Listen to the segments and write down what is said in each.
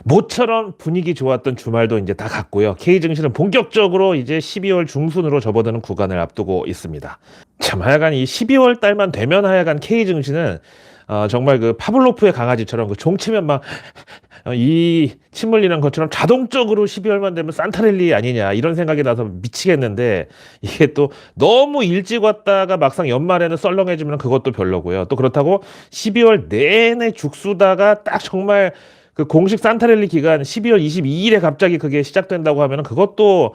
모처럼 분위기 좋았던 주말도 이제 다 갔고요. K증시는 본격적으로 이제 12월 중순으로 접어드는 구간을 앞두고 있습니다. 참 하여간 이 12월 달만 되면 하여간 K증시는 정말 그 파블로프의 강아지처럼 그 종치면 막 이 침 흘리는 것처럼 자동적으로 12월만 되면 산타랠리 아니냐 이런 생각이 나서 미치겠는데 이게 또 너무 일찍 왔다가 막상 연말에는 썰렁해지면 그것도 별로고요. 또 그렇다고 12월 내내 죽수다가 딱 정말 그 공식 산타랠리 기간 12월 22일에 갑자기 그게 시작된다고 하면은 그것도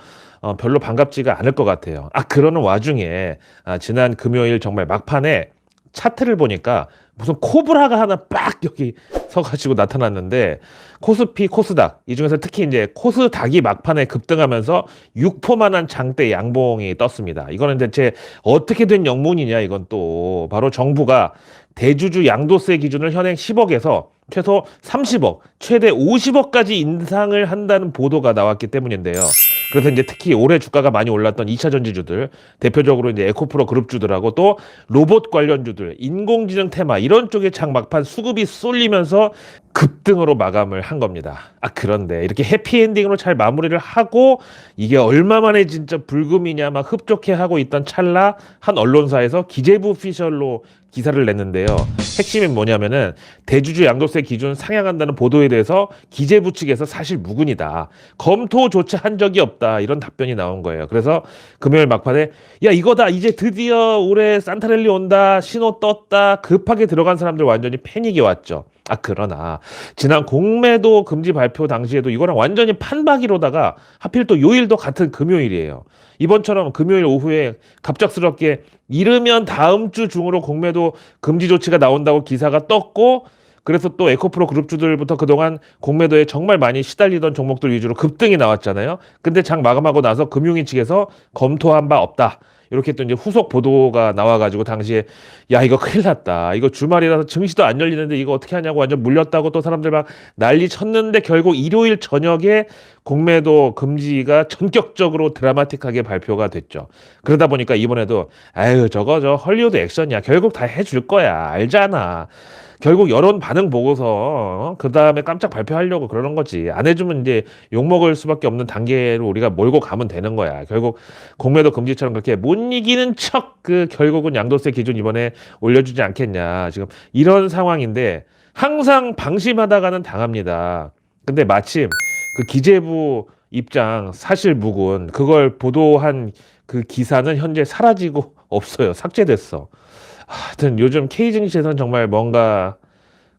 별로 반갑지가 않을 것 같아요. 그러는 와중에 지난 금요일 정말 막판에 차트를 보니까 무슨 코브라가 하나 빡 여기 서가지고 나타났는데 코스피, 코스닥 이 중에서 특히 이제 코스닥이 막판에 급등하면서 6%만한 장대 양봉이 떴습니다. 이거는 대체 어떻게 된 영문이냐 이건 또 바로 정부가 대주주 양도세 기준을 현행 10억에서 최소 30억, 최대 50억까지 인상을 한다는 보도가 나왔기 때문인데요. 그래서 이제 특히 올해 주가가 많이 올랐던 2차 전지주들, 대표적으로 이제 에코프로 그룹주들하고 또 로봇 관련주들, 인공지능 테마 이런 쪽에 장 막판 수급이 쏠리면서 급등으로 마감을 한 겁니다. 그런데 이렇게 해피엔딩으로 잘 마무리를 하고 이게 얼마 만에 진짜 불금이냐 막 흡족해 하고 있던 찰나 한 언론사에서 기재부 피셜로 기사를 냈는데요. 핵심이 뭐냐면은 대주주 양도세 기준 상향한다는 보도에 대해서 기재부 측에서 사실 무근이다. 검토조차 한 적이 없다. 이런 답변이 나온 거예요. 그래서 금요일 막판에 야 이거다. 이제 드디어 올해 산타랠리 온다. 신호 떴다. 급하게 들어간 사람들 완전히 패닉이 왔죠. 그러나 지난 공매도 금지 발표 당시에도 이거랑 완전히 판박이로다가 하필 또 요일도 같은 금요일이에요. 이번처럼 금요일 오후에 갑작스럽게 이르면 다음 주 중으로 공매도 금지 조치가 나온다고 기사가 떴고 그래서 또 에코프로 그룹주들부터 그동안 공매도에 정말 많이 시달리던 종목들 위주로 급등이 나왔잖아요. 근데 장 마감하고 나서 금융위 측에서 검토한 바 없다. 이렇게 또 이제 후속 보도가 나와가지고 당시에 야 이거 큰일 났다. 이거 주말이라서 증시도 안 열리는데 이거 어떻게 하냐고 완전 물렸다고 또 사람들 막 난리 쳤는데 결국 일요일 저녁에 공매도 금지가 전격적으로 드라마틱하게 발표가 됐죠. 그러다 보니까 이번에도 아유 저거 저 헐리우드 액션이야. 결국 다 해줄 거야. 알잖아. 결국 여론 반응 보고서 그 다음에 깜짝 발표하려고 그러는 거지. 안 해주면 이제 욕먹을 수밖에 없는 단계로 우리가 몰고 가면 되는 거야. 결국 공매도 금지처럼 그렇게 못 이기는 척 그 결국은 양도세 기준 이번에 올려주지 않겠냐. 지금 이런 상황인데 항상 방심하다가는 당합니다. 근데 마침 그 기재부 입장 사실 무근 그걸 보도한 그 기사는 현재 사라지고 없어요. 삭제됐어. 하여튼 요즘 K증시에서는 정말 뭔가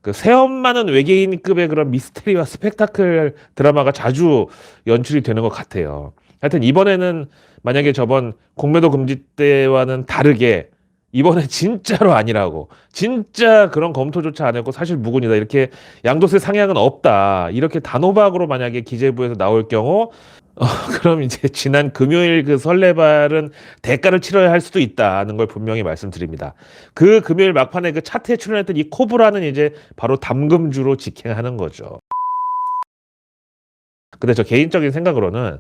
그 새엄 많은 외계인급의 그런 미스테리와 스펙타클 드라마가 자주 연출이 되는 것 같아요. 하여튼 이번에는 만약에 저번 공매도 금지 때와는 다르게 이번에 진짜로 아니라고 진짜 그런 검토조차 안 했고 사실 무근이다 이렇게 양도세 상향은 없다 이렇게 단호박으로 만약에 기재부에서 나올 경우 그럼 이제 지난 금요일 그 설레발은 대가를 치러야 할 수도 있다는 걸 분명히 말씀드립니다. 그 금요일 막판에 그 차트에 출연했던 이 코브라는 이제 바로 담금주로 직행하는 거죠. 근데 저 개인적인 생각으로는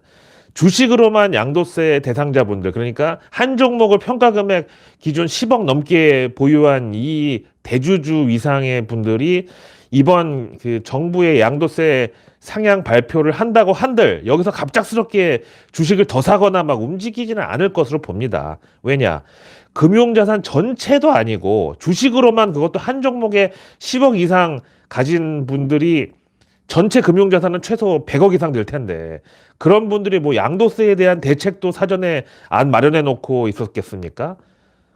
주식으로만 양도세 대상자분들 그러니까 한 종목을 평가 금액 기준 10억 넘게 보유한 이 대주주 위상의 분들이 이번 그 정부의 양도세 상향 발표를 한다고 한들 여기서 갑작스럽게 주식을 더 사거나 막 움직이지는 않을 것으로 봅니다. 왜냐? 금융자산 전체도 아니고 주식으로만 그것도 한 종목에 10억 이상 가진 분들이 전체 금융자산은 최소 100억 이상 될 텐데 그런 분들이 뭐 양도세에 대한 대책도 사전에 안 마련해 놓고 있었겠습니까?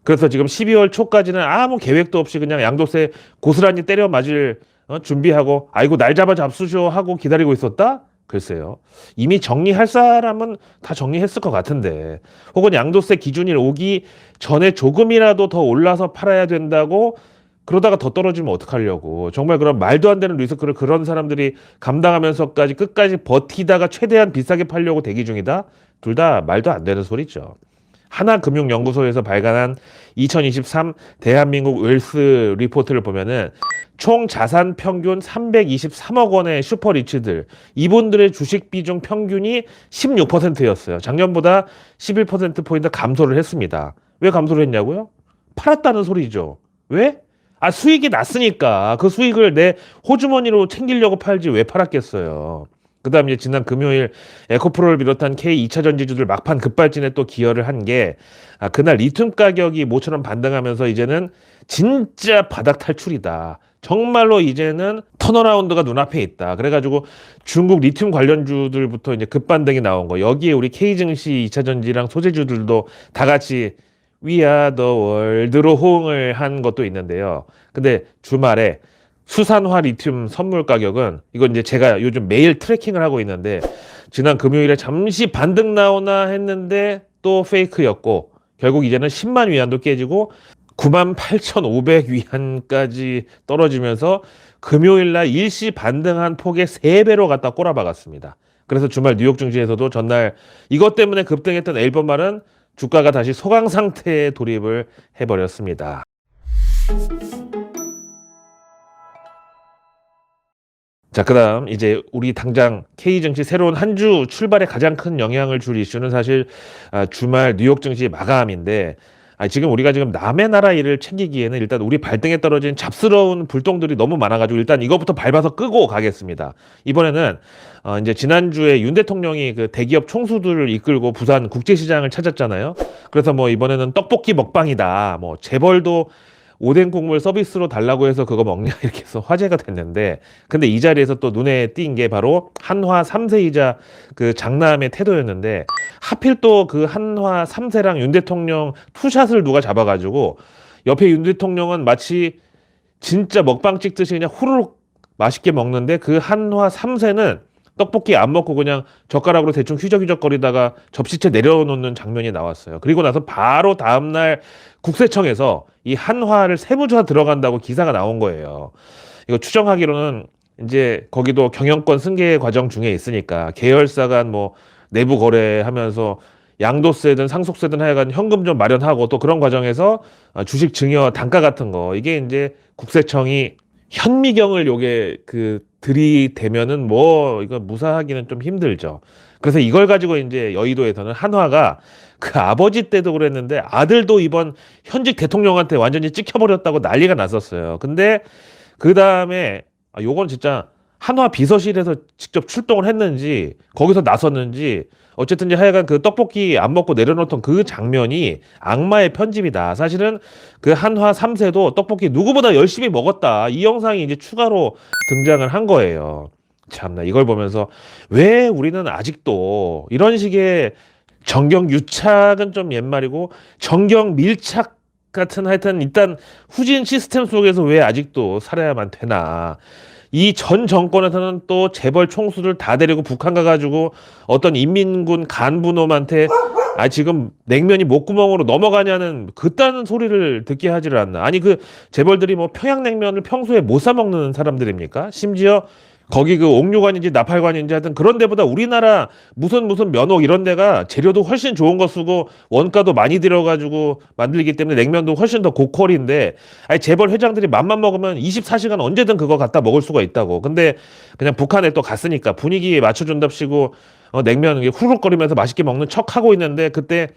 그래서 지금 12월 초까지는 아무 계획도 없이 그냥 양도세 고스란히 때려 맞을 준비하고 아이고 날 잡아 잡수쇼 하고 기다리고 있었다? 글쎄요. 이미 정리할 사람은 다 정리했을 것 같은데 혹은 양도세 기준이 오기 전에 조금이라도 더 올라서 팔아야 된다고 그러다가 더 떨어지면 어떡하려고. 정말 그런 말도 안 되는 리스크를 그런 사람들이 감당하면서까지 끝까지 버티다가 최대한 비싸게 팔려고 대기 중이다? 둘 다 말도 안 되는 소리죠. 하나금융연구소에서 발간한 2023 대한민국 웰스 리포트를 보면은 총 자산 평균 323억 원의 슈퍼리치들 이분들의 주식 비중 평균이 16%였어요. 작년보다 11%포인트 감소를 했습니다. 왜 감소를 했냐고요? 팔았다는 소리죠. 왜? 수익이 났으니까 그 수익을 내 호주머니로 챙기려고 팔지 왜 팔았겠어요. 그다음에 이제 지난 금요일 에코프로를 비롯한 K 2차 전지주들 막판 급발진에 또 기여를 한 게 그날 리튬 가격이 모처럼 반등하면서 이제는 진짜 바닥 탈출이다. 정말로 이제는 턴어라운드가 눈앞에 있다. 그래가지고 중국 리튬 관련주들부터 이제 급반등이 나온 거. 여기에 우리 K증시 2차 전지랑 소재주들도 다 같이 We are the world로 호응을 한 것도 있는데요. 근데 주말에 수산화 리튬 선물 가격은 이건 이제 제가 요즘 매일 트래킹을 하고 있는데 지난 금요일에 잠시 반등 나오나 했는데 또 페이크였고 결국 이제는 10만 위안도 깨지고 98,500위안까지 떨어지면서 금요일 날 일시 반등한 폭의 3배로 갖다 꼬라박았습니다. 그래서 주말 뉴욕 증시에서도 전날 이것 때문에 급등했던 엘버말은 주가가 다시 소강 상태에 돌입을 해버렸습니다. 자, 그다음 이제 우리 당장 K증시 새로운 한 주 출발에 가장 큰 영향을 줄 이슈는 사실 주말 뉴욕 증시 마감인데 지금 우리가 지금 남의 나라 일을 챙기기에는 일단 우리 발등에 떨어진 잡스러운 불똥들이 너무 많아가지고 일단 이것부터 밟아서 끄고 가겠습니다. 이번에는 이제 지난주에 윤 대통령이 그 대기업 총수들을 이끌고 부산 국제시장을 찾았잖아요. 그래서 뭐 이번에는 떡볶이 먹방이다. 뭐 재벌도 오뎅 국물 서비스로 달라고 해서 그거 먹냐 이렇게 해서 화제가 됐는데 근데 이 자리에서 또 눈에 띈 게 바로 한화 3세이자 그 장남의 태도였는데 하필 또 그 한화 3세랑 윤 대통령 투샷을 누가 잡아가지고 옆에 윤 대통령은 마치 진짜 먹방 찍듯이 그냥 후루룩 맛있게 먹는데 그 한화 3세는 떡볶이 안 먹고 그냥 젓가락으로 대충 휘적휘적거리다가 접시채 내려놓는 장면이 나왔어요. 그리고 나서 바로 다음날 국세청에서 이 한화를 세무조사 들어간다고 기사가 나온 거예요. 이거 추정하기로는 이제 거기도 경영권 승계 과정 중에 있으니까 계열사 간 뭐 내부 거래하면서 양도세든 상속세든 하여간 현금 좀 마련하고 또 그런 과정에서 주식 증여 단가 같은 거 이게 이제 국세청이 현미경을 요게 들이대면은 뭐 이거 무사하기는 좀 힘들죠. 그래서 이걸 가지고 이제 여의도에서는 한화가 그 아버지 때도 그랬는데 아들도 이번 현직 대통령한테 완전히 찍혀버렸다고 난리가 났었어요. 근데 그 다음에 요건 진짜 한화 비서실에서 직접 출동을 했는지 거기서 나섰는지 어쨌든 이제 하여간 그 떡볶이 안 먹고 내려놓던 그 장면이 악마의 편집이다. 사실은 그 한화 3세도 떡볶이 누구보다 열심히 먹었다. 이 영상이 이제 추가로 등장을 한 거예요. 참나 이걸 보면서 왜 우리는 아직도 이런 식의 정경 유착은 좀 옛말이고 정경 밀착 같은 하여튼 일단 후진 시스템 속에서 왜 아직도 살아야만 되나. 이 전 정권에서는 또 재벌 총수들 다 데리고 북한 가가지고 어떤 인민군 간부놈한테 지금 냉면이 목구멍으로 넘어가냐는 그딴 소리를 듣게 하지를 않나. 아니 그 재벌들이 뭐 평양냉면을 평소에 못 사 먹는 사람들입니까? 심지어 거기 그 옥류관인지 나팔관인지 하여튼 그런 데보다 우리나라 무슨 면옥 이런 데가 재료도 훨씬 좋은 거 쓰고 원가도 많이 들어가지고 만들기 때문에 냉면도 훨씬 더 고퀄인데 재벌 회장들이 맘만 먹으면 24시간 언제든 그거 갖다 먹을 수가 있다고. 근데 그냥 북한에 또 갔으니까 분위기에 맞춰준답시고 냉면 후루룩거리면서 맛있게 먹는 척 하고 있는데 그때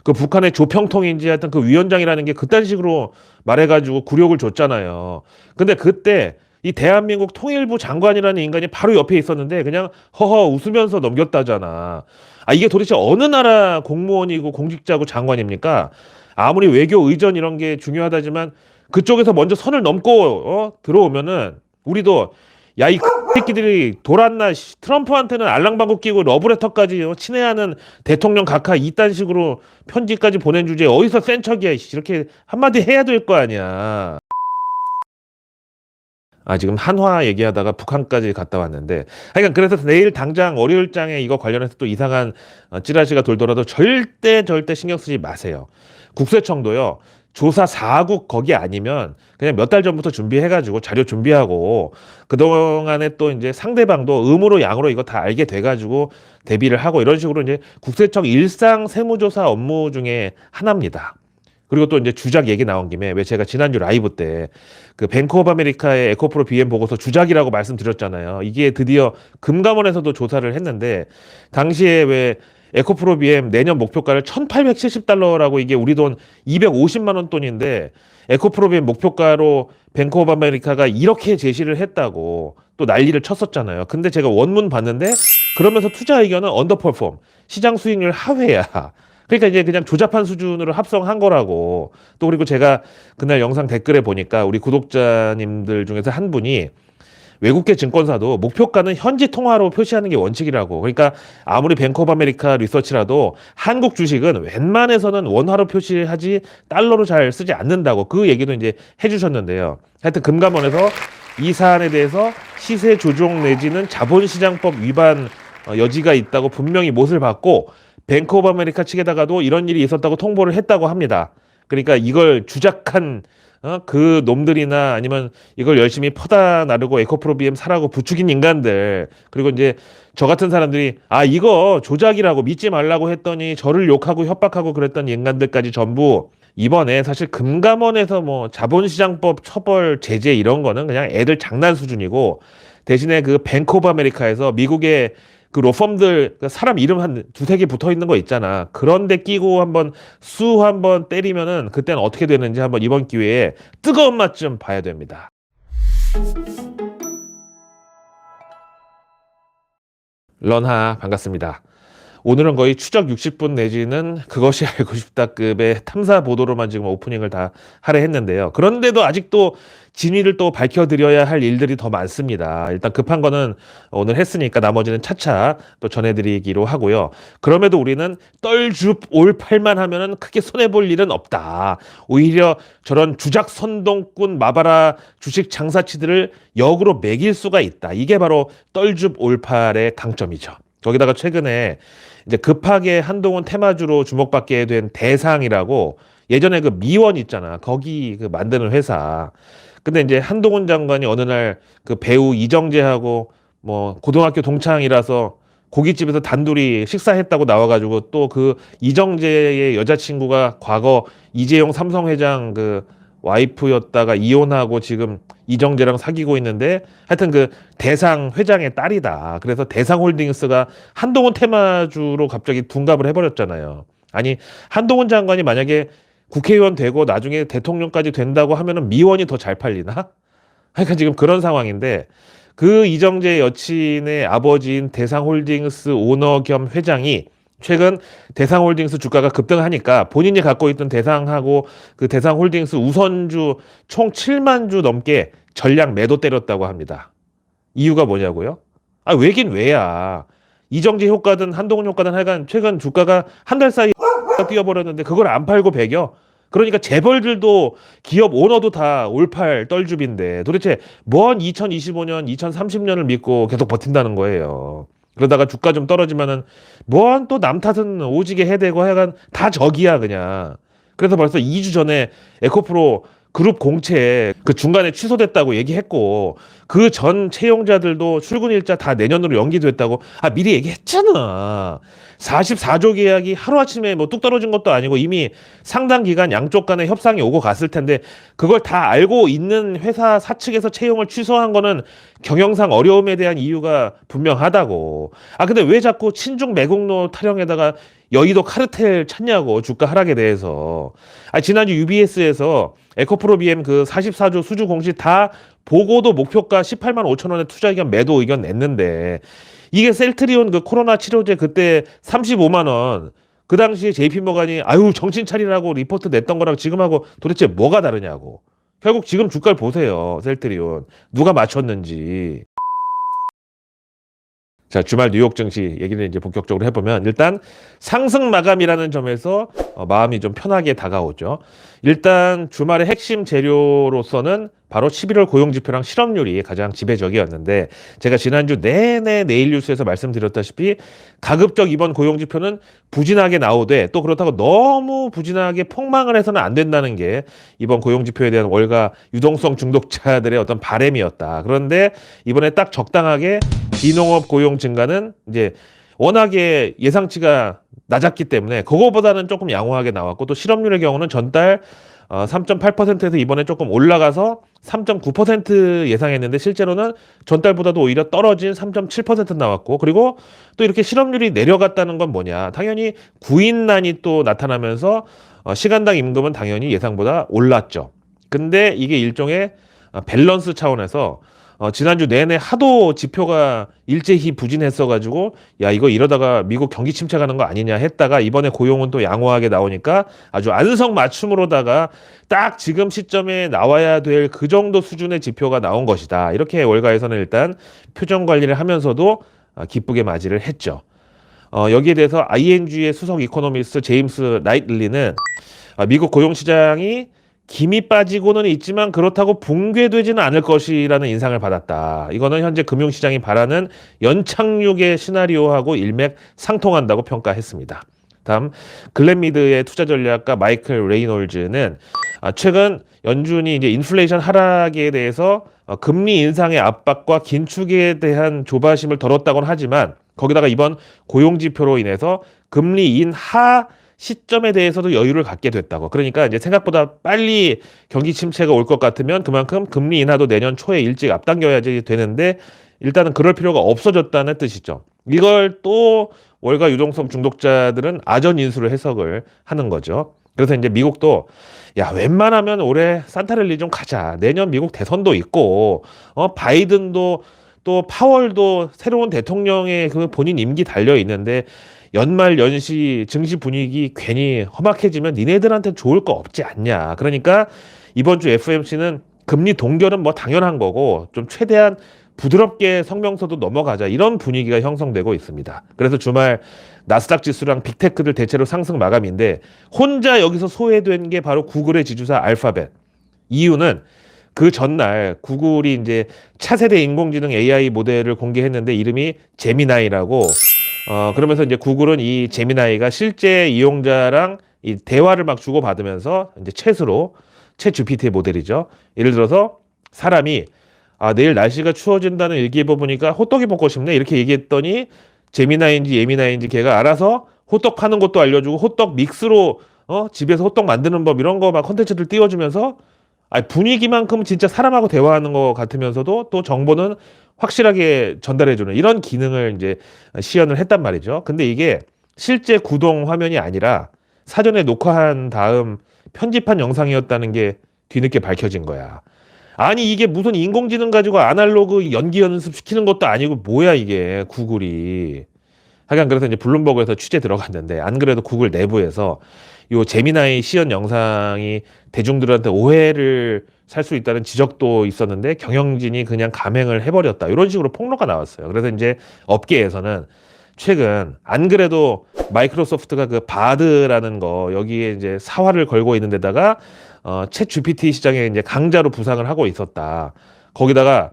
그 북한의 조평통인지 하여튼 그 위원장이라는 게 그딴 식으로 말해가지고 굴욕을 줬잖아요. 근데 그때 이 대한민국 통일부 장관이라는 인간이 바로 옆에 있었는데 그냥 허허 웃으면서 넘겼다잖아. 이게 도대체 어느 나라 공무원이고 공직자고 장관입니까? 아무리 외교 의전 이런 게 중요하다지만 그쪽에서 먼저 선을 넘고 들어오면은 우리도 야 이 새끼들이 돌았나 트럼프한테는 알랑방구 끼고 러브레터까지 친애하는 대통령 각하 이딴 식으로 편지까지 보낸 주제에 어디서 센 척이야 이렇게 한마디 해야 될 거 아니야. 지금 한화 얘기하다가 북한까지 갔다 왔는데 하여간 그래서 내일 당장 월요일장에 이거 관련해서 또 이상한 찌라시가 돌더라도 절대 신경 쓰지 마세요. 국세청도요. 조사 4국 거기 아니면 그냥 몇 달 전부터 준비해가지고 자료 준비하고 그동안에 또 이제 상대방도 음으로 양으로 이거 다 알게 돼가지고 대비를 하고 이런 식으로 이제 국세청 일상 세무조사 업무 중에 하나입니다. 그리고 또 이제 주작 얘기 나온 김에 왜 제가 지난주 라이브 때 그 뱅크 오브 아메리카의 에코프로 BM 보고서 주작이라고 말씀드렸잖아요. 이게 드디어 금감원에서도 조사를 했는데 당시에 왜 에코프로 BM 내년 목표가를 $1,870라고 이게 우리 돈 250만 원 돈인데 에코프로비엠 목표가로 뱅크 오브 아메리카가 이렇게 제시를 했다고 또 난리를 쳤었잖아요. 근데 제가 원문 봤는데 그러면서 투자 의견은 언더퍼폼, 시장 수익률 하회야. 그러니까 이제 그냥 조잡한 수준으로 합성한 거라고. 또 그리고 제가 그날 영상 댓글에 보니까 우리 구독자님들 중에서 한 분이 외국계 증권사도 목표가는 현지 통화로 표시하는 게 원칙이라고. 그러니까 아무리 뱅크 오브 아메리카 리서치라도 한국 주식은 웬만해서는 원화로 표시하지 달러로 잘 쓰지 않는다고. 그 얘기도 이제 해주셨는데요. 하여튼 금감원에서 이 사안에 대해서 시세 조종 내지는 자본시장법 위반 여지가 있다고 분명히 못을 받고 뱅크 오브 아메리카 측에다가도 이런 일이 있었다고 통보를 했다고 합니다. 그러니까 이걸 주작한 그 놈들이나 아니면 이걸 열심히 퍼다 나르고 에코프로비엠 사라고 부추긴 인간들, 그리고 이제 저 같은 사람들이 이거 조작이라고 믿지 말라고 했더니 저를 욕하고 협박하고 그랬던 인간들까지 전부 이번에 사실 금감원에서 뭐 자본시장법 처벌 제재 이런 거는 그냥 애들 장난 수준이고, 대신에 그 뱅크 오브 아메리카에서 미국의 그 로펌들 사람 이름 한 두세 개 붙어 있는 거 있잖아. 그런데 끼고 한번 수 한번 때리면은 그때는 어떻게 되는지 한번 이번 기회에 뜨거운 맛 좀 봐야 됩니다. 런하 반갑습니다. 오늘은 거의 추적 60분 내지는 그것이 알고 싶다급의 탐사 보도로만 지금 오프닝을 다 하려 했는데요. 그런데도 아직도 진위를 또 밝혀드려야 할 일들이 더 많습니다. 일단 급한 거는 오늘 했으니까 나머지는 차차 또 전해드리기로 하고요. 그럼에도 우리는 떨줍 올팔만 하면은 크게 손해볼 일은 없다. 오히려 저런 주작 선동꾼 마바라 주식 장사치들을 역으로 매길 수가 있다. 이게 바로 떨줍 올팔의 강점이죠. 거기다가 최근에 이제 급하게 한동훈 테마주로 주목받게 된 대상이라고, 예전에 그 미원 있잖아. 거기 그 만드는 회사. 근데 이제 한동훈 장관이 어느 날 그 배우 이정재하고 뭐 고등학교 동창이라서 고깃집에서 단둘이 식사했다고 나와가지고, 또 그 이정재의 여자친구가 과거 이재용 삼성회장 그 와이프였다가 이혼하고 지금 이정재랑 사귀고 있는데, 하여튼 그 대상 회장의 딸이다. 그래서 대상홀딩스가 한동훈 테마주로 갑자기 둔갑을 해버렸잖아요. 아니, 한동훈 장관이 만약에 국회의원 되고 나중에 대통령까지 된다고 하면은 미원이 더 잘 팔리나? 그러니까 지금 그런 상황인데, 그 이정재 여친의 아버지인 대상홀딩스 오너 겸 회장이 최근 대상홀딩스 주가가 급등하니까 본인이 갖고 있던 대상하고 그 대상홀딩스 우선주 총 7만 주 넘게 전량 매도 때렸다고 합니다. 이유가 뭐냐고요? 왜긴 왜야. 이정재 효과든 한동훈 효과든 하여간 최근 주가가 한 달 사이에 뛰어버렸는데 그걸 안 팔고 배겨? 그러니까 재벌들도 기업 오너도 다 올팔 떨줍인데 도대체 뭔 2025년, 2030년을 믿고 계속 버틴다는 거예요. 그러다가 주가 좀 떨어지면은 뭔 또 남 탓은 오지게 해대고 하여간 다 적이야 그냥. 그래서 벌써 2주 전에 에코프로 그룹 공채 그 중간에 취소됐다고 얘기했고, 그 전 채용자들도 출근 일자 다 내년으로 연기됐다고 미리 얘기했잖아. 44조 계약이 하루아침에 뭐 뚝 떨어진 것도 아니고 이미 상당 기간 양쪽 간에 협상이 오고 갔을 텐데, 그걸 다 알고 있는 회사 사측에서 채용을 취소한 거는 경영상 어려움에 대한 이유가 분명하다고. 근데 왜 자꾸 친중 매국노 타령에다가 여의도 카르텔 찾냐고, 주가 하락에 대해서. 지난주 UBS에서 에코프로비엠 그 44조 수주 공시 다 보고도 목표가 18만 5천 원에 투자 의견 매도 의견 냈는데, 이게 셀트리온 그 코로나 치료제 그때 35만 원, 그 당시에 JP모간이 정신 차리라고 리포트 냈던 거랑 지금하고 도대체 뭐가 다르냐고. 결국 지금 주가를 보세요. 셀트리온 누가 맞췄는지. 자, 주말 뉴욕 증시 얘기를 이제 본격적으로 해보면, 일단 상승 마감이라는 점에서 마음이 좀 편하게 다가오죠. 일단 주말의 핵심 재료로서는 바로 11월 고용지표랑 실업률이 가장 지배적이었는데, 제가 지난주 내내 내일 뉴스에서 말씀드렸다시피 가급적 이번 고용지표는 부진하게 나오되, 또 그렇다고 너무 부진하게 폭망을 해서는 안 된다는 게 이번 고용지표에 대한 월가 유동성 중독자들의 어떤 바람이었다. 그런데 이번에 딱 적당하게 비농업 고용 증가는 이제 워낙에 예상치가 낮았기 때문에 그거보다는 조금 양호하게 나왔고, 또 실업률의 경우는 전달 3.8%에서 이번에 조금 올라가서 3.9% 예상했는데 실제로는 전달보다도 오히려 떨어진 3.7% 나왔고, 그리고 또 이렇게 실업률이 내려갔다는 건 뭐냐, 당연히 구인난이 또 나타나면서 시간당 임금은 당연히 예상보다 올랐죠. 근데 이게 일종의 밸런스 차원에서 지난주 내내 하도 지표가 일제히 부진했어가지고 야 이거 이러다가 미국 경기 침체가는 거 아니냐 했다가 이번에 고용은 또 양호하게 나오니까 아주 안성맞춤으로다가 딱 지금 시점에 나와야 될 그 정도 수준의 지표가 나온 것이다. 이렇게 월가에서는 일단 표정 관리를 하면서도 기쁘게 맞이를 했죠. 여기에 대해서 ING의 수석 이코노미스트 제임스 나이틀리는 미국 고용시장이 김이 빠지고는 있지만 그렇다고 붕괴되지는 않을 것이라는 인상을 받았다. 이거는 현재 금융시장이 바라는 연착륙의 시나리오하고 일맥상통한다고 평가했습니다. 다음 글렌미드의 투자 전략가 마이클 레이놀즈는 최근 연준이 이제 인플레이션 하락에 대해서 금리 인상의 압박과 긴축에 대한 조바심을 덜었다고는 하지만 거기다가 이번 고용지표로 인해서 금리 인하 시점에 대해서도 여유를 갖게 됐다고. 그러니까 이제 생각보다 빨리 경기 침체가 올 것 같으면 그만큼 금리 인하도 내년 초에 일찍 앞당겨야지 되는데 일단은 그럴 필요가 없어졌다는 뜻이죠. 이걸 또 월가 유동성 중독자들은 아전 인수로 해석을 하는 거죠. 그래서 이제 미국도 야 웬만하면 올해 산타랠리 좀 가자. 내년 미국 대선도 있고 바이든도 또 파월도 새로운 대통령의 그 본인 임기 달려 있는데 연말 연시 증시 분위기 괜히 험악해지면 니네들한테 좋을 거 없지 않냐. 그러니까 이번 주 FOMC는 금리 동결은 뭐 당연한 거고 좀 최대한 부드럽게 성명서도 넘어가자 이런 분위기가 형성되고 있습니다. 그래서 주말 나스닥 지수랑 빅테크들 대체로 상승 마감인데 혼자 여기서 소외된 게 바로 구글의 지주사 알파벳. 이유는 그 전날 구글이 이제 차세대 인공지능 AI 모델을 공개했는데 이름이 제미나이라고 그러면서 이제 구글은 이 제미나이가 실제 이용자랑 이 대화를 막 주고받으면서 이제 챗 GPT 모델이죠. 예를 들어서 사람이 내일 날씨가 추워진다는 일기예보 보니까 호떡이 먹고 싶네 이렇게 얘기했더니 제미나이인지 예미나이인지 걔가 알아서 호떡 파는 것도 알려주고 호떡 믹스로 집에서 호떡 만드는 법 이런 거 막 콘텐츠들 띄워주면서 분위기만큼 진짜 사람하고 대화하는 것 같으면서도 또 정보는 확실하게 전달해주는 이런 기능을 이제 시연을 했단 말이죠. 근데 이게 실제 구동 화면이 아니라 사전에 녹화한 다음 편집한 영상이었다는 게 뒤늦게 밝혀진 거야. 아니 이게 무슨 인공지능 가지고 아날로그 연기 연습 시키는 것도 아니고 뭐야 이게 구글이. 하여간 그래서 이제 블룸버그에서 취재 들어갔는데 안 그래도 구글 내부에서 요 제미나이 시연 영상이 대중들한테 오해를 살 수 있다는 지적도 있었는데 경영진이 그냥 감행을 해버렸다. 이런 식으로 폭로가 나왔어요. 그래서 이제 업계에서는 최근 안 그래도 마이크로소프트가 그 바드라는 거 여기에 이제 사활을 걸고 있는 데다가 챗 GPT 시장에 이제 강자로 부상을 하고 있었다. 거기다가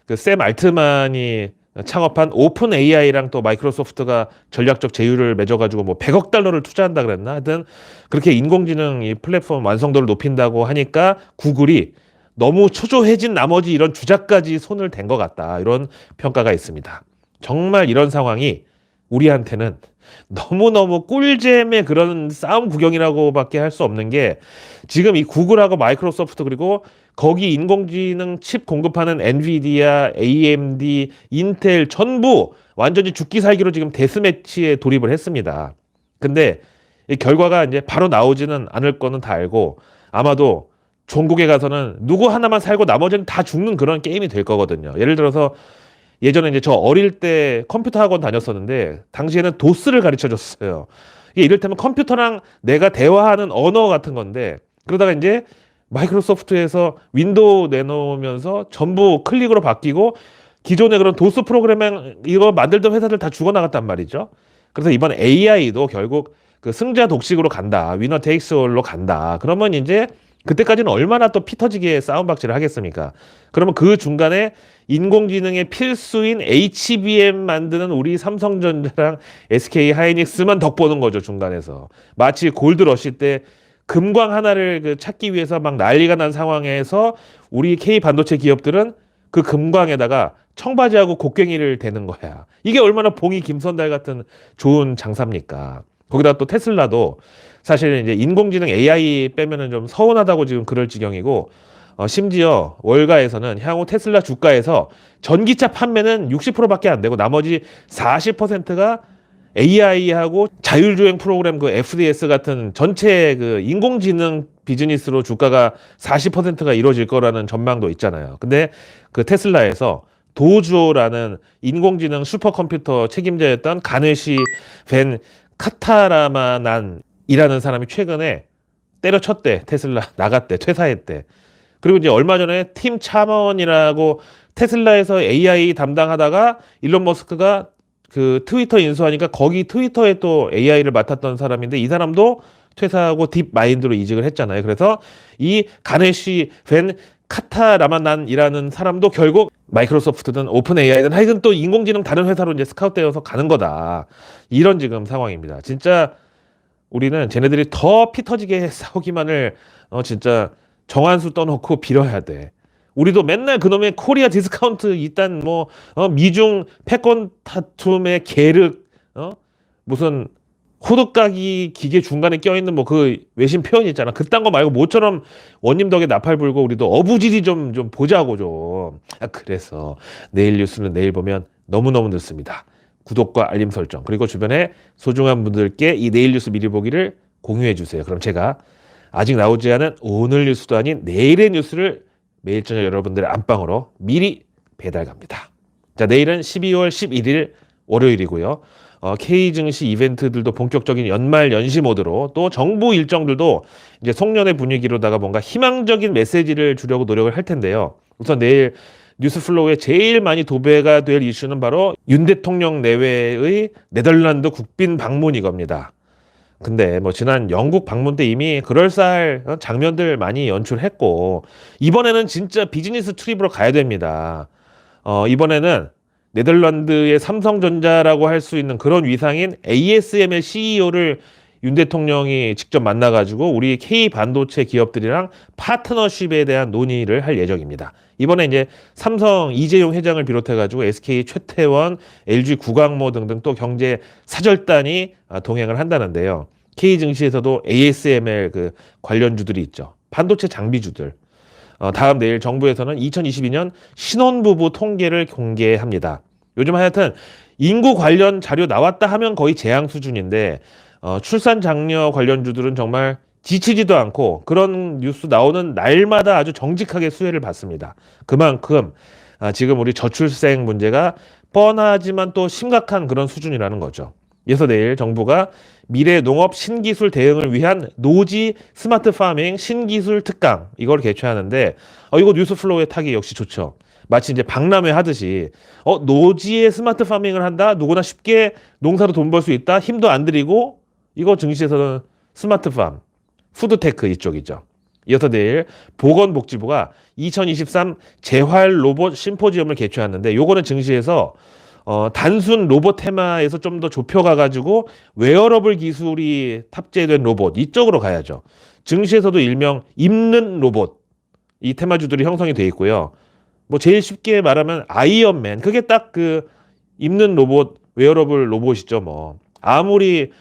그 샘 알트만이 창업한 오픈 AI랑 또 마이크로소프트가 전략적 제휴를 맺어가지고 뭐 100억 달러를 투자한다 그랬나? 하여튼 그렇게 인공지능 이 플랫폼 완성도를 높인다고 하니까 구글이 너무 초조해진 나머지 이런 주작까지 손을 댄 것 같다. 이런 평가가 있습니다. 정말 이런 상황이 우리한테는 너무너무 꿀잼의 그런 싸움 구경이라고밖에 할 수 없는 게 지금 이 구글하고 마이크로소프트 그리고 거기 인공지능 칩 공급하는 엔비디아, AMD, 인텔 전부 완전히 죽기 살기로 지금 데스매치에 돌입을 했습니다. 근데 이 결과가 이제 바로 나오지는 않을 거는 다 알고 아마도 종국에 가서는 누구 하나만 살고 나머지는 다 죽는 그런 게임이 될 거거든요. 예를 들어서 예전에 이제 저 어릴 때 컴퓨터 학원 다녔었는데 당시에는 도스를 가르쳐 줬어요. 이게 이를테면 컴퓨터랑 내가 대화하는 언어 같은 건데 그러다가 이제 마이크로소프트에서 윈도우 내놓으면서 전부 클릭으로 바뀌고 기존의 그런 도스 프로그램 이거 만들던 회사들 다 죽어나갔단 말이죠. 그래서 이번 AI도 결국 그 승자 독식으로 간다. 위너 테이크스 올로 간다. 그러면 이제 그때까지는 얼마나 또 피 터지게 싸움박질을 하겠습니까? 그러면 그 중간에 인공지능의 필수인 HBM 만드는 우리 삼성전자랑 SK 하이닉스만 덕보는 거죠, 중간에서. 마치 골드러시 때 금광 하나를 그 찾기 위해서 막 난리가 난 상황에서 우리 K 반도체 기업들은 그 금광에다가 청바지하고 곡괭이를 대는 거야. 이게 얼마나 봉이 김선달 같은 좋은 장사입니까? 거기다 또 테슬라도 사실 이제 인공지능 AI 빼면은 좀 서운하다고 지금 그럴 지경이고 심지어 월가에서는 향후 테슬라 주가에서 전기차 판매는 60%밖에 안 되고 나머지 40%가 AI하고 자율주행 프로그램 그 FDS 같은 전체 그 인공지능 비즈니스로 주가가 40%가 이루어질 거라는 전망도 있잖아요. 근데 그 테슬라에서 도주라는 인공지능 슈퍼컴퓨터 책임자였던 가네시 벤 카타라마난이라는 사람이 최근에 때려쳤대. 테슬라 나갔대. 퇴사했대. 그리고 이제 얼마 전에 팀 차먼이라고 테슬라에서 AI 담당하다가 일론 머스크가 그 트위터 인수하니까 거기 트위터에 또 AI를 맡았던 사람인데 이 사람도 퇴사하고 딥마인드로 이직을 했잖아요. 그래서 이 가네시 벤 카타라마난이라는 사람도 결국 마이크로소프트든 오픈 AI든 하여튼 또 인공지능 다른 회사로 이제 스카웃되어서 가는 거다. 이런 지금 상황입니다. 진짜 우리는 쟤네들이 더 피 터지게 싸우기만을 진짜 정한수 떠놓고 빌어야 돼. 우리도 맨날 그놈의 코리아 디스카운트 이딴 뭐 미중 패권 다툼의 계륵 무슨 호두까기 기계 중간에 껴있는 뭐 그 외신 표현 있잖아. 그딴 거 말고 모처럼 원님 덕에 나팔 불고 우리도 어부지리 좀 보자고 좀. 그래서 내일 뉴스는 내일 보면 너무너무 늦습니다. 구독과 알림 설정 그리고 주변에 소중한 분들께 이 내일 뉴스 미리 보기를 공유해 주세요. 그럼 제가 아직 나오지 않은 오늘 뉴스도 아닌 내일의 뉴스를 매일 저녁 여러분들의 안방으로 미리 배달 갑니다. 자, 내일은 12월 11일 월요일이고요. K증시 이벤트들도 본격적인 연말 연시 모드로 또 정부 일정들도 이제 송년회 분위기로다가 뭔가 희망적인 메시지를 주려고 노력을 할 텐데요. 우선 내일 뉴스플로우에 제일 많이 도배가 될 이슈는 바로 윤 대통령 내외의 네덜란드 국빈 방문 이겁니다. 근데 뭐 지난 영국 방문 때 이미 그럴싸할 장면들 많이 연출했고 이번에는 진짜 비즈니스 트립으로 가야 됩니다. 이번에는 네덜란드의 삼성전자라고 할 수 있는 그런 위상인 ASML CEO를 윤 대통령이 직접 만나가지고 우리 K 반도체 기업들이랑 파트너십에 대한 논의를 할 예정입니다. 이번에 이제 삼성 이재용 회장을 비롯해가지고 SK 최태원, LG 구광모 등등 또 경제 사절단이 동행을 한다는데요. K 증시에서도 ASML 그 관련주들이 있죠. 반도체 장비주들. 다음 내일 정부에서는 2022년 신혼부부 통계를 공개합니다. 요즘 하여튼 인구 관련 자료 나왔다 하면 거의 재앙 수준인데 출산 장려 관련주들은 정말 지치지도 않고 그런 뉴스 나오는 날마다 아주 정직하게 수혜를 받습니다. 그만큼 지금 우리 저출생 문제가 뻔하지만 또 심각한 그런 수준이라는 거죠. 그래서 내일 정부가 미래 농업 신기술 대응을 위한 노지 스마트 파밍 신기술 특강 이걸 개최하는데 이거 뉴스플로우에 타기 역시 좋죠. 마치 이제 박람회 하듯이 노지에 스마트 파밍을 한다. 누구나 쉽게 농사로 돈 벌 수 있다. 힘도 안 들이고 이거 증시에서는 스마트팜, 푸드테크 이쪽이죠. 이어서 내일 보건복지부가 2023 재활 로봇 심포지엄을 개최하는데 요거는 증시에서 단순 로봇 테마에서 좀 더 좁혀가가지고 웨어러블 기술이 탑재된 로봇 이쪽으로 가야죠. 증시에서도 일명 입는 로봇 이 테마주들이 형성이 돼 있고요. 뭐 제일 쉽게 말하면 아이언맨 그게 딱 그 입는 로봇 웨어러블 로봇이죠. 뭐 아무리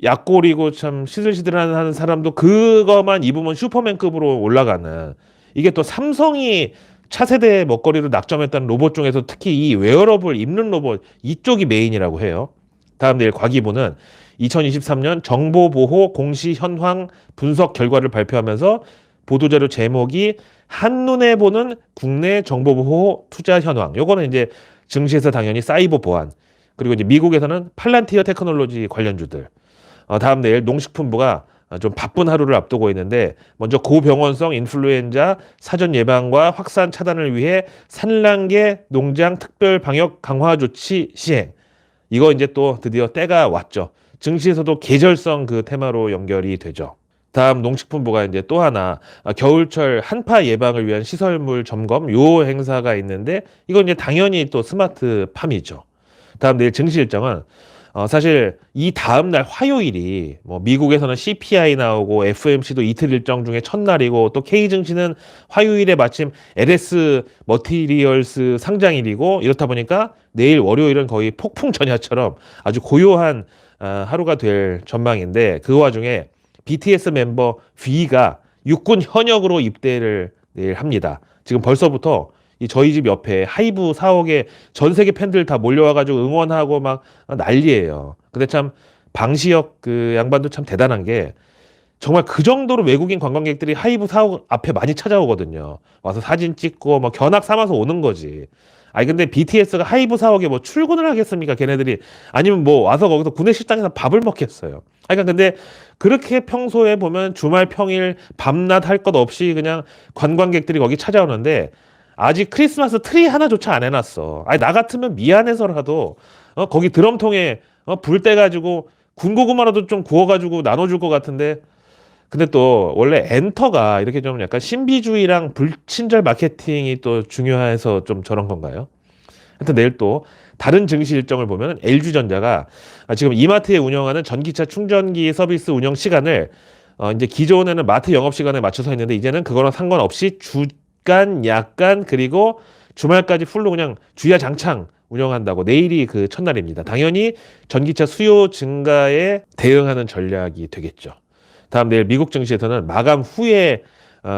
약골이고 참 시들시들한 사람도 그거만 입으면 슈퍼맨급으로 올라가는 이게 또 삼성이 차세대 먹거리로 낙점했다는 로봇 중에서 특히 이 웨어러블 입는 로봇 이쪽이 메인이라고 해요. 다음 내일 과기부는 2023년 정보보호 공시 현황 분석 결과를 발표하면서 보도자료 제목이 한눈에 보는 국내 정보보호 투자 현황. 요거는 이제 증시에서 당연히 사이버 보안 그리고 이제 미국에서는 팔란티어 테크놀로지 관련주들. 다음 내일 농식품부가 좀 바쁜 하루를 앞두고 있는데 먼저 고병원성 인플루엔자 사전 예방과 확산 차단을 위해 산란계 농장 특별 방역 강화 조치 시행. 이거 이제 또 드디어 때가 왔죠. 증시에서도 계절성 그 테마로 연결이 되죠. 다음 농식품부가 이제 또 하나 겨울철 한파 예방을 위한 시설물 점검 요 행사가 있는데 이건 이제 당연히 또 스마트팜이죠. 다음 내일 증시 일정은 사실 이 다음 날 화요일이 뭐 미국에서는 CPI 나오고 FOMC도 이틀 일정 중에 첫날이고 또 K증시는 화요일에 마침 LS 머티리얼스 상장일이고 이렇다 보니까 내일 월요일은 거의 폭풍 전야처럼 아주 고요한 하루가 될 전망인데 그 와중에 BTS 멤버 V가 육군 현역으로 입대를 내일 합니다. 지금 벌써부터 저희 집 옆에 하이브 사옥에 전 세계 팬들 다 몰려와가지고 응원하고 막 난리예요. 근데 참 방시혁 그 양반도 참 대단한 게 정말 그 정도로 외국인 관광객들이 하이브 사옥 앞에 많이 찾아오거든요. 와서 사진 찍고 뭐 견학 삼아서 오는 거지. 아니 근데 BTS가 하이브 사옥에 뭐 출근을 하겠습니까? 걔네들이 아니면 뭐 와서 거기서 구내식당에서 밥을 먹겠어요. 그러니까 근데 그렇게 평소에 보면 주말 평일 밤낮 할 것 없이 그냥 관광객들이 거기 찾아오는데 아직 크리스마스 트리 하나조차 안 해놨어. 아니 나 같으면 미안해서라도 거기 드럼통에 불 떼가지고 군고구마라도 좀 구워가지고 나눠줄 것 같은데 근데 또 원래 엔터가 이렇게 좀 약간 신비주의랑 불친절 마케팅이 또 중요해서 좀 저런 건가요? 하여튼 내일 또 다른 증시 일정을 보면 LG전자가 지금 이마트에 운영하는 전기차 충전기 서비스 운영 시간을 이제 기존에는 마트 영업 시간에 맞춰서 했는데 이제는 그거랑 상관없이 주간, 약간 그리고 주말까지 풀로 그냥 주야장창 운영한다고 내일이 그 첫날입니다. 당연히 전기차 수요 증가에 대응하는 전략이 되겠죠. 다음 내일 미국 증시에서는 마감 후에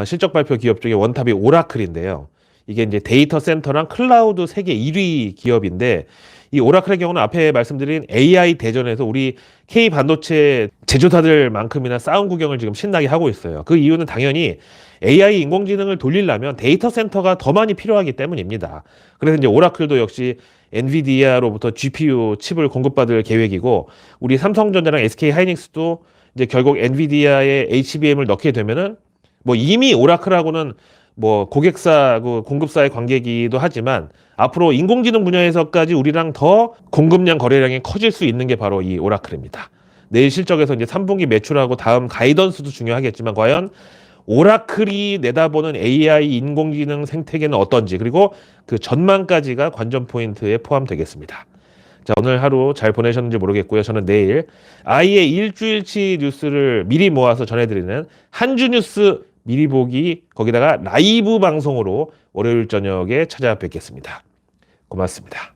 실적 발표 기업 중에 원탑이 오라클인데요. 이게 이제 데이터 센터랑 클라우드 세계 1위 기업인데 이 오라클의 경우는 앞에 말씀드린 AI 대전에서 우리 K 반도체 제조사들만큼이나 싸움 구경을 지금 신나게 하고 있어요. 그 이유는 당연히 AI 인공지능을 돌리려면 데이터 센터가 더 많이 필요하기 때문입니다. 그래서 이제 오라클도 역시 엔비디아로부터 GPU 칩을 공급받을 계획이고 우리 삼성전자랑 SK 하이닉스도 이제 결국 엔비디아의 HBM을 넣게 되면은 뭐 이미 오라클하고는 뭐 고객사, 그 공급사의 관계이기도 하지만 앞으로 인공지능 분야에서까지 우리랑 더 공급량 거래량이 커질 수 있는 게 바로 이 오라클입니다. 내일 실적에서 이제 3분기 매출하고 다음 가이던스도 중요하겠지만 과연 오라클이 내다보는 AI 인공지능 생태계는 어떤지 그리고 그 전망까지가 관전 포인트에 포함되겠습니다. 자, 오늘 하루 잘 보내셨는지 모르겠고요. 저는 내일 아예 일주일치 뉴스를 미리 모아서 전해드리는 한 주 뉴스 미리 보기 거기다가 라이브 방송으로 월요일 저녁에 찾아뵙겠습니다. 고맙습니다.